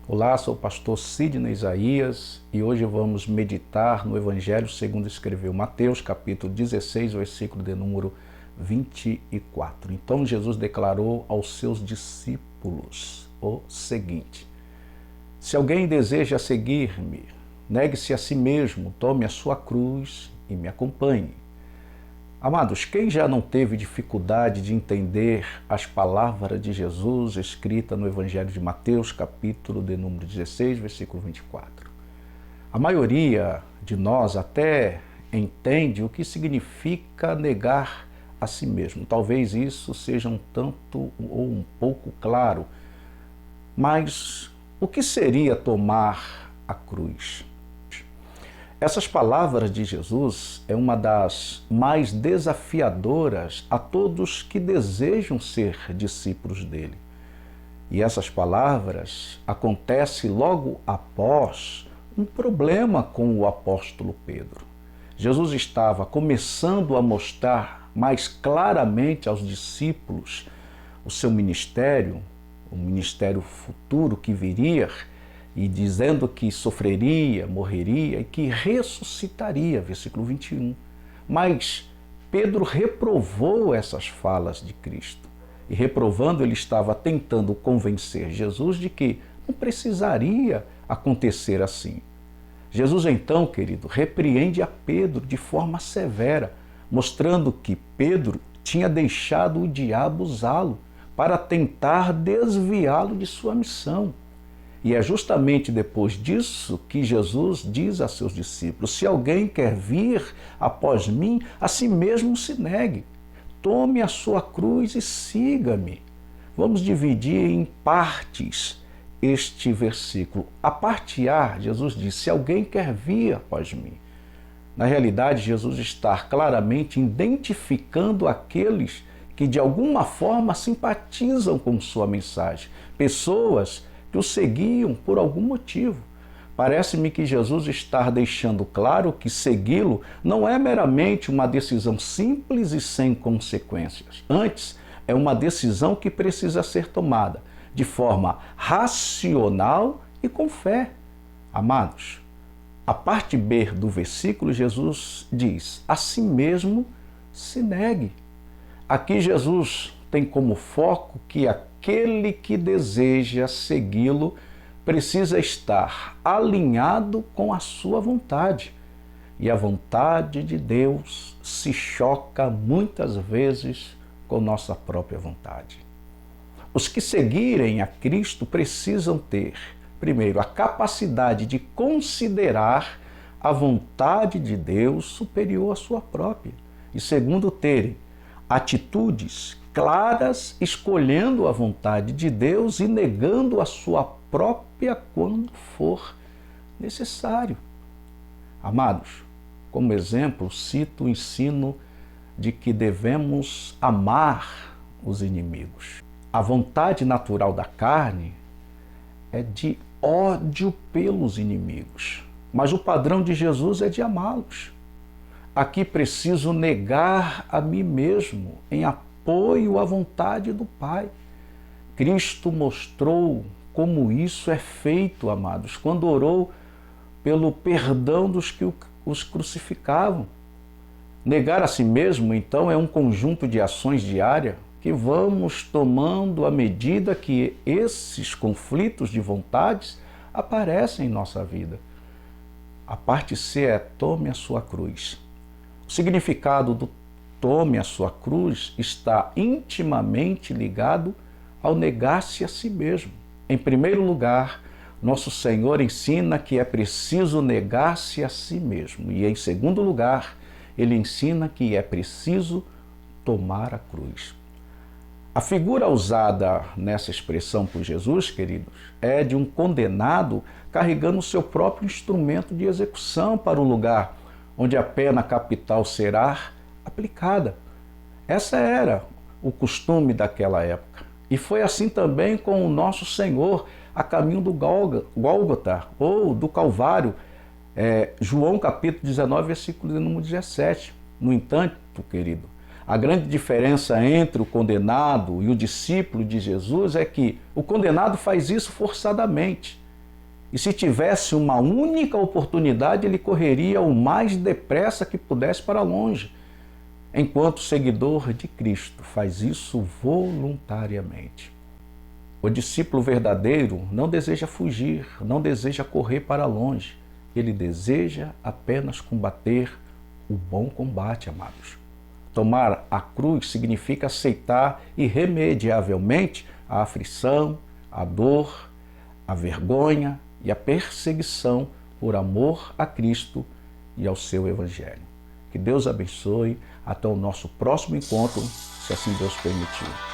Olá, sou o pastor Sidney Isaías e hoje vamos meditar no Evangelho segundo escreveu Mateus, capítulo 16, versículo de número 24. Então Jesus declarou aos seus discípulos o seguinte: se alguém deseja seguir-me, negue-se a si mesmo, tome a sua cruz e me acompanhe. Amados, quem já não teve dificuldade de entender as palavras de Jesus escritas no Evangelho de Mateus, capítulo de número 16, versículo 24? A maioria de nós até entende o que significa negar a si mesmo. Talvez isso seja um tanto ou um pouco claro, mas o que seria tomar a cruz? Essas palavras de Jesus é uma das mais desafiadoras a todos que desejam ser discípulos dele. E essas palavras acontecem logo após um problema com o apóstolo Pedro. Jesus estava começando a mostrar mais claramente aos discípulos o seu ministério, o ministério futuro que viria, e dizendo que sofreria, morreria e que ressuscitaria, versículo 21. Mas Pedro reprovou essas falas de Cristo. E reprovando, ele estava tentando convencer Jesus de que não precisaria acontecer assim. Jesus então, querido, repreende a Pedro de forma severa, mostrando que Pedro tinha deixado o diabo usá-lo para tentar desviá-lo de sua missão. E é justamente depois disso que Jesus diz a seus discípulos: se alguém quer vir após mim, a si mesmo se negue. Tome a sua cruz e siga-me. Vamos dividir em partes este versículo. A parte A, Jesus diz: se alguém quer vir após mim. Na realidade, Jesus está claramente identificando aqueles que de alguma forma simpatizam com sua mensagem. Pessoas que o seguiam por algum motivo. Parece-me que Jesus está deixando claro que segui-lo não é meramente uma decisão simples e sem consequências. Antes, é uma decisão que precisa ser tomada de forma racional e com fé. Amados, a parte B do versículo, Jesus diz: a si mesmo se negue. Aqui Jesus tem como foco que aquele que deseja segui-lo precisa estar alinhado com a sua vontade. E a vontade de Deus se choca muitas vezes com nossa própria vontade. Os que seguirem a Cristo precisam ter, primeiro, a capacidade de considerar a vontade de Deus superior à sua própria. E segundo, terem atitudes claras, escolhendo a vontade de Deus e negando a sua própria quando for necessário. Amados, como exemplo, cito o ensino de que devemos amar os inimigos. A vontade natural da carne é de ódio pelos inimigos, mas o padrão de Jesus é de amá-los. Aqui preciso negar a mim mesmo em apoio à vontade do Pai. Cristo mostrou como isso é feito, amados, quando orou pelo perdão dos que os crucificavam. Negar a si mesmo, então, é um conjunto de ações diárias que vamos tomando à medida que esses conflitos de vontades aparecem em nossa vida. A parte C é: tome a sua cruz. O significado do tome a sua cruz está intimamente ligado ao negar-se a si mesmo. Em primeiro lugar, nosso Senhor ensina que é preciso negar-se a si mesmo. E em segundo lugar, ele ensina que é preciso tomar a cruz. A figura usada nessa expressão por Jesus, queridos, é de um condenado carregando o seu próprio instrumento de execução para o lugar onde a pena capital será aplicada. Essa era o costume daquela época. E foi assim também com o nosso Senhor a caminho do Gólgota, ou do Calvário, João capítulo 19, versículo número 17. No entanto, querido, a grande diferença entre o condenado e o discípulo de Jesus é que o condenado faz isso forçadamente, E se tivesse uma única oportunidade, ele correria o mais depressa que pudesse para longe. Enquanto seguidor de Cristo, faz isso voluntariamente. O discípulo verdadeiro não deseja fugir, não deseja correr para longe. Ele deseja apenas combater o bom combate, amados. Tomar a cruz significa aceitar irremediavelmente a aflição, a dor, a vergonha e a perseguição por amor a Cristo e ao seu Evangelho. Que Deus abençoe. Até o nosso próximo encontro, se assim Deus permitir.